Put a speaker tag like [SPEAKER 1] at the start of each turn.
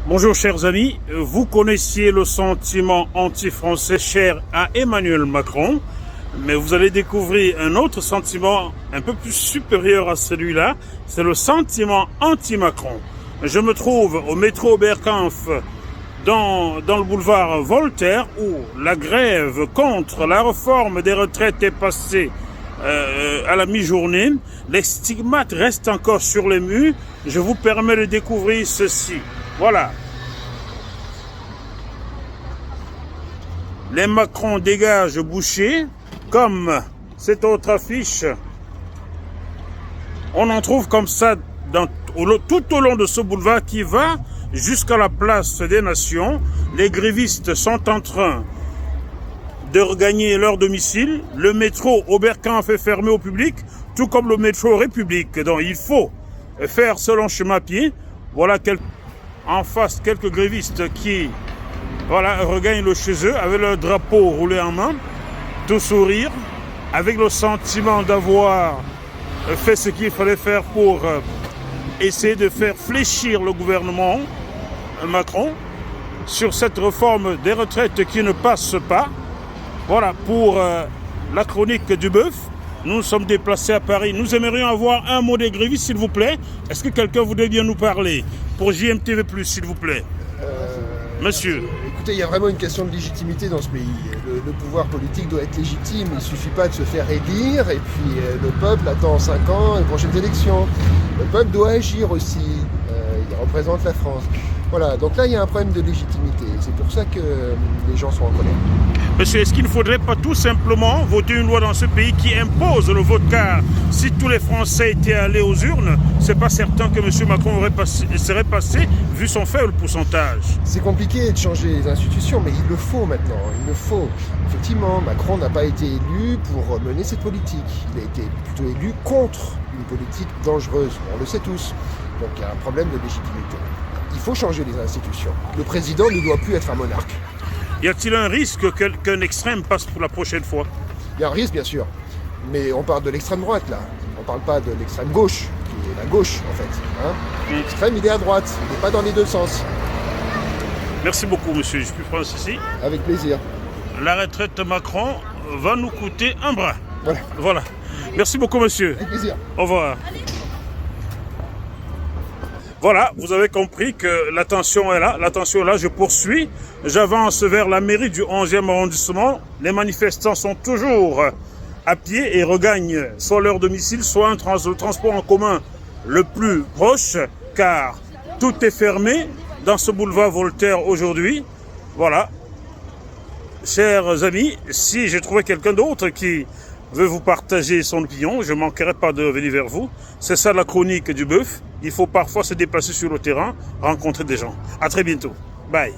[SPEAKER 1] Bonjour chers amis, vous connaissiez le sentiment anti-français cher à Emmanuel Macron, mais vous allez découvrir un autre sentiment un peu plus supérieur à celui-là, c'est le sentiment anti-Macron. Je me trouve au métro Oberkampf dans le boulevard Voltaire où la grève contre la réforme des retraites est passée à la mi-journée. Les stigmates restent encore sur les murs. Je vous permets de découvrir ceci. Voilà. Les Macron dégagent Boucher, comme cette autre affiche. On en trouve comme ça tout au long de ce boulevard qui va jusqu'à la place des Nations. Les grévistes sont en train de regagner leur domicile. Le métro Oberkampf est fermé au public, tout comme le métro République. Donc il faut faire ce long chemin à pied. Voilà en face quelques grévistes qui regagnent le chez eux avec leur drapeau roulé en main, tout sourire, avec le sentiment d'avoir fait ce qu'il fallait faire pour essayer de faire fléchir le gouvernement Macron sur cette réforme des retraites qui ne passe pas. Voilà pour la chronique du bœuf. Nous nous sommes déplacés à Paris. Nous aimerions avoir un mot des grévistes, s'il vous plaît. Est-ce que quelqu'un voudrait bien nous parler pour JMTV+, s'il vous plaît? Monsieur.
[SPEAKER 2] Écoutez, il y a vraiment une question de légitimité dans ce pays. Le pouvoir politique doit être légitime. Il ne suffit pas de se faire élire. Et puis le peuple attend 5 ans les prochaines élections. Le peuple doit agir aussi. Il représente la France. Voilà, donc là, il y a un problème de légitimité. C'est pour ça que les gens sont en colère.
[SPEAKER 1] Monsieur, est-ce qu'il ne faudrait pas tout simplement voter une loi dans ce pays qui impose le vote? Car si tous les Français étaient allés aux urnes, c'est pas certain que M. Macron serait passé, vu son faible pourcentage.
[SPEAKER 2] C'est compliqué de changer les institutions, mais il le faut maintenant. Il le faut. Effectivement, Macron n'a pas été élu pour mener cette politique. Il a été plutôt élu contre une politique dangereuse. On le sait tous. Donc il y a un problème de légitimité. Il faut changer les institutions. Le président ne doit plus être un monarque.
[SPEAKER 1] Y a-t-il un risque qu'un extrême passe pour la prochaine fois?
[SPEAKER 2] Il y a un risque, bien sûr. Mais on parle de l'extrême droite, là. On ne parle pas de l'extrême gauche, qui est la gauche, en fait. L'extrême, il est à droite. Il n'est pas dans les deux sens.
[SPEAKER 1] Merci beaucoup, monsieur. Je peux prendre ceci?
[SPEAKER 2] Avec plaisir.
[SPEAKER 1] La retraite de Macron va nous coûter un bras.
[SPEAKER 2] Voilà.
[SPEAKER 1] Merci beaucoup, monsieur.
[SPEAKER 2] Avec plaisir.
[SPEAKER 1] Au revoir. Voilà, vous avez compris que la tension est là. La tension est là, je poursuis. J'avance vers la mairie du 11e arrondissement. Les manifestants sont toujours à pied et regagnent soit leur domicile, soit le transport en commun le plus proche, car tout est fermé dans ce boulevard Voltaire aujourd'hui. Voilà. Chers amis, si j'ai trouvé quelqu'un d'autre qui veut vous partager son opinion, je ne manquerai pas de venir vers vous. C'est ça la chronique du bœuf. Il faut parfois se déplacer sur le terrain, rencontrer des gens. À très bientôt. Bye.